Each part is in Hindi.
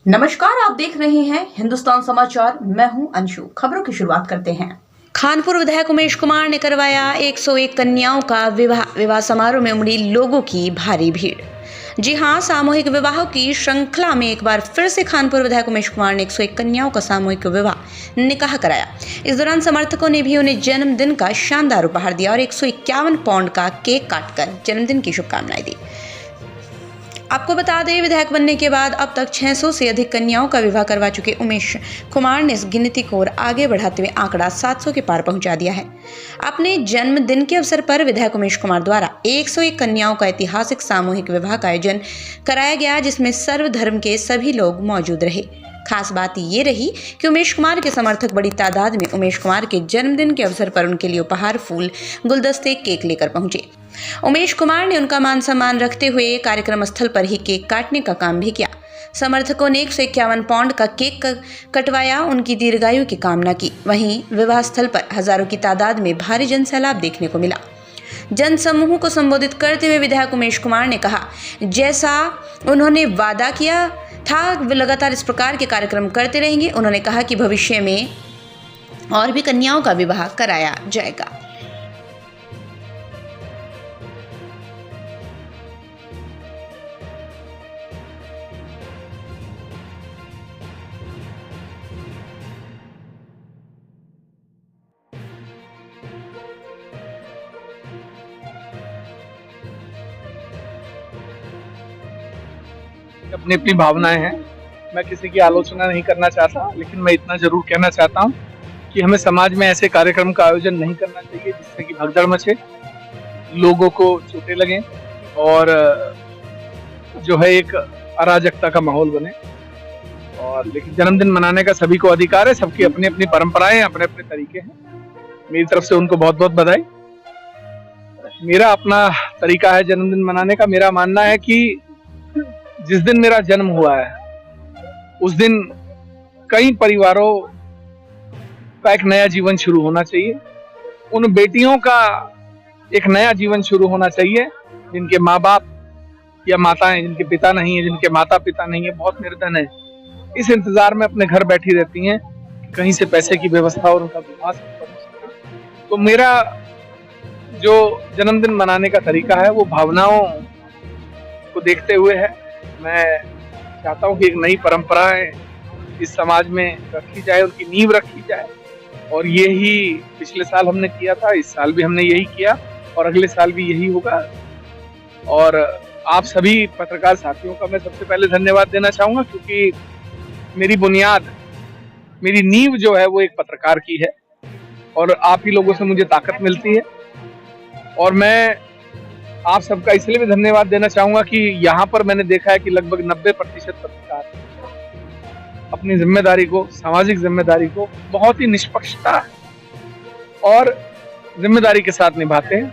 नमस्कार, आप देख रहे हैं हिंदुस्तान समाचार। मैं हूं अंशु। खबरों की शुरुआत करते हैं। खानपुर विधायक उमेश कुमार ने करवाया 101 कन्याओं का विवाह समारोह में उमड़ी लोगों की भारी भीड़। जी हां, सामूहिक विवाहों की श्रृंखला में एक बार फिर से खानपुर विधायक उमेश कुमार ने 101 कन्याओं का सामूहिक विवाह निकाह कराया। इस दौरान समर्थकों ने भी उन्हें जन्मदिन का शानदार उपहार दिया और 151 पाउंड का केक काटकर जन्मदिन की शुभकामनाएं दी। आपको बता दें, विधायक बनने के बाद अब तक 600 से अधिक कन्याओं का विवाह करवा चुके उमेश कुमार ने इस गिनती को और आगे बढ़ाते हुए आंकड़ा 700 के पार पहुंचा दिया है। अपने जन्मदिन के अवसर पर विधायक उमेश कुमार द्वारा 101 कन्याओं का ऐतिहासिक सामूहिक विवाह का आयोजन कराया गया, जिसमें सर्वधर्म के सभी लोग मौजूद रहे। खास बात ये रही कि उमेश कुमार के समर्थक बड़ी तादाद में उमेश कुमार के जन्मदिन के अवसर पर उनके लिए उपहार, फूल, गुलदस्ते, केक लेकर पहुंचे। उमेश कुमार ने उनका मान सम्मान रखते हुए कार्यक्रम स्थल पर ही केक काटने का काम भी किया। समर्थकों ने 151 पाउंड का केक कटवाया, उनकी दीर्घायु की कामना की। वहीं विवाह स्थल पर हजारों की तादाद में भारी जनसैलाब देखने को मिला। जनसमूह को संबोधित करते हुए विधायक उमेश कुमार ने कहा, जैसा उन्होंने वादा किया था वे लगातार इस प्रकार के कार्यक्रम करते रहेंगे। उन्होंने कहा कि भविष्य में और भी कन्याओं का विवाह कराया जाएगा। अपनी अपनी भावनाएं हैं। मैं किसी की आलोचना नहीं करना चाहता, लेकिन मैं इतना जरूर कहना चाहता हूं कि हमें समाज में ऐसे कार्यक्रम का आयोजन नहीं करना चाहिए जिससे कि भगदड़ मचे, लोगों को चोटें लगें और जो है एक अराजकता का माहौल बने। और लेकिन जन्मदिन मनाने का सभी को अधिकार है, सबकी अपनी अपनी परंपराएं, अपने अपने तरीके हैं। मेरी तरफ से उनको बहुत बहुत बधाई। मेरा अपना तरीका है जन्मदिन मनाने का। मेरा मानना है कि जिस दिन मेरा जन्म हुआ है उस दिन कई परिवारों का एक नया जीवन शुरू होना चाहिए। उन बेटियों का एक नया जीवन शुरू होना चाहिए जिनके माँ बाप या माताएं, जिनके पिता नहीं है, जिनके माता पिता नहीं है, बहुत निर्धन है, इस इंतजार में अपने घर बैठी रहती हैं कहीं से पैसे की व्यवस्था और उनका विवाह हो सके। तो मेरा जो जन्मदिन मनाने का तरीका है वो भावनाओं को देखते हुए है। मैं चाहता हूँ कि एक नई परंपराएं इस समाज में रखी जाए, उनकी नींव रखी जाए। और ये ही पिछले साल हमने किया था, इस साल भी हमने यही किया और अगले साल भी यही होगा। और आप सभी पत्रकार साथियों का मैं सबसे पहले धन्यवाद देना चाहूंगा, क्योंकि मेरी बुनियाद, मेरी नींव जो है वो एक पत्रकार की है और आप ही लोगों से मुझे ताकत मिलती है। और मैं आप सबका इसलिए भी धन्यवाद देना चाहूंगा कि यहाँ पर मैंने देखा है कि लगभग 90% पत्रकार अपनी जिम्मेदारी को, सामाजिक जिम्मेदारी को बहुत ही निष्पक्षता और जिम्मेदारी के साथ निभाते हैं।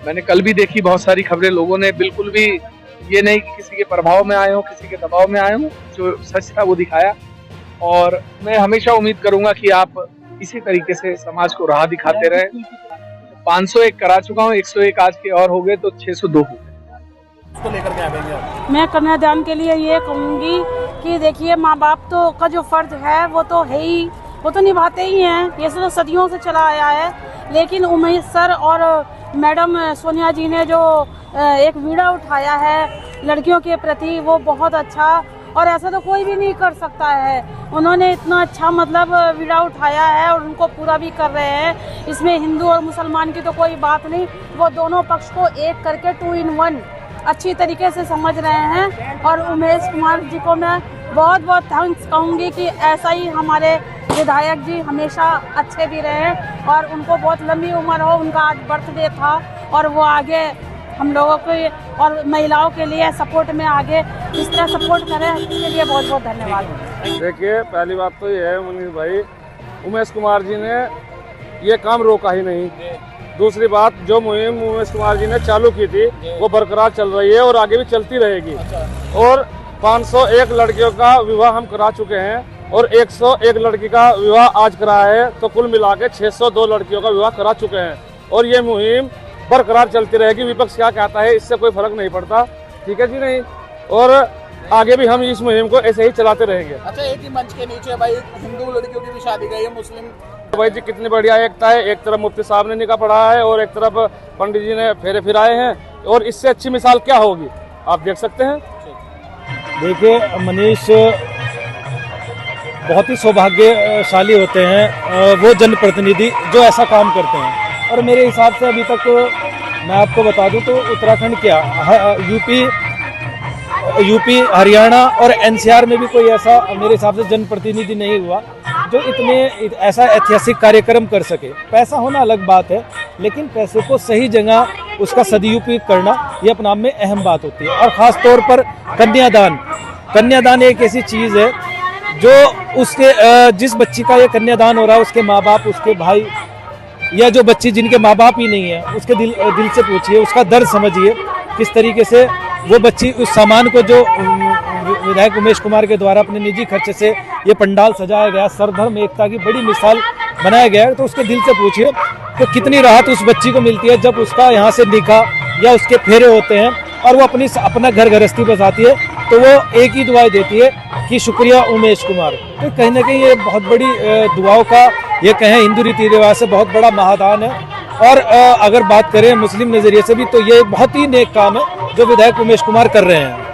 मैंने कल भी देखी बहुत सारी खबरें, लोगों ने बिल्कुल भी ये नहीं कि किसी के प्रभाव में आए हो, किसी के दबाव में आए हो, जो सच था वो दिखाया। और मैं हमेशा उम्मीद करूंगा कि आप इसी तरीके से समाज को राह दिखाते रहे। 501 करा चुका हूँ, 101 आज के और हो गए तो 602 हो गए। उसको लेकर के आएंगे आप? मैं कन्यादान के लिए ये कहूँगी कि देखिए, माँ बाप तो का जो फर्ज है वो तो है ही, वो तो निभाते ही हैं, ये तो सदियों से चला आया है। लेकिन उमेश सर और मैडम सोनिया जी ने जो एक बीड़ा उठाया है लड़कियों के प्रति, वो बहुत अच्छा, और ऐसा तो कोई भी नहीं कर सकता है। उन्होंने इतना अच्छा मतलब बीड़ा उठाया है और उनको पूरा भी कर रहे हैं। इसमें हिंदू और मुसलमान की तो कोई बात नहीं, वो दोनों पक्ष को एक करके 2 in 1 अच्छी तरीके से समझ रहे हैं। और उमेश कुमार जी को मैं बहुत बहुत थैंक्स कहूँगी कि ऐसा ही हमारे विधायक जी हमेशा अच्छे भी रहे और उनको बहुत लंबी उम्र हो। उनका आज बर्थडे था और वो आगे हम लोगों के और महिलाओं के लिए सपोर्ट में आगे इस तरह सपोर्ट करें, इसके लिए बहुत बहुत धन्यवाद। देखिए, पहली बात तो ये है मुनीष भाई, उमेश कुमार जी ने ये काम रोका ही नहीं। दूसरी बात, जो मुहिम उमेश कुमार जी ने चालू की थी वो बरकरार चल रही है और आगे भी चलती रहेगी। और 501 लड़कियों का विवाह हम करा चुके हैं और 101 लड़की का विवाह आज करा है, तो कुल मिला के 602 लड़कियों का विवाह करा चुके हैं। और ये मुहिम बरकरार चलती रहेगी। विपक्ष क्या कहता है इससे कोई फर्क नहीं पड़ता, ठीक है जी नहीं। और आगे भी हम इस मुहिम को ऐसे ही चलाते रहेंगे। अच्छा, एक ही मंच के नीचे भाई हिंदू लड़कियों की भी शादी गई है, मुस्लिम। भाई जी कितनी बढ़िया एकता है, एक तरफ मुफ्ती साहब ने निकाह पढ़ा है और एक तरफ पंडित जी ने फेरे फिराए हैं, और इससे अच्छी मिसाल क्या होगी, आप देख सकते हैं। देखिए मनीष बहुत ही सौभाग्यशाली होते हैं वो जनप्रतिनिधि जो ऐसा काम करते हैं, और मेरे हिसाब से अभी तक मैं आपको बता दूं तो उत्तराखंड क्या यूपी हरियाणा और एनसीआर में भी कोई ऐसा मेरे हिसाब से जनप्रतिनिधि नहीं हुआ जो इतने ऐसा ऐतिहासिक कार्यक्रम कर सके। पैसा होना अलग बात है, लेकिन पैसे को सही जगह उसका सदुपयोग करना ये अपने आप में अहम बात होती है। और ख़ास तौर पर कन्यादान एक ऐसी चीज़ है जो उसके जिस बच्ची का ये कन्यादान हो रहा है उसके माँ बाप, उसके भाई, या जो बच्ची जिनके माँ बाप ही नहीं है, उसके दिल से पूछिए, उसका दर्द समझिए किस तरीके से वो बच्ची उस सामान को जो विधायक उमेश कुमार के द्वारा अपने निजी खर्चे से ये पंडाल सजाया गया, सर्वधर्म एकता की बड़ी मिसाल बनाया गया है, तो उसके दिल से पूछिए तो कितनी राहत उस बच्ची को मिलती है जब उसका यहाँ से निकाह या उसके फेरे होते हैं और वो अपना घर गृहस्थी बसाती है, तो वो एक ही दुआएं देती है कि शुक्रिया उमेश कुमार। तो कहीं ना कहीं ये बहुत बड़ी दुआओं का ये कहें हिंदू रीति रिवाज से बहुत बड़ा महादान है। और अगर बात करें मुस्लिम नज़रिए से भी तो ये बहुत ही नेक काम है जो विधायक उमेश कुमार कर रहे हैं।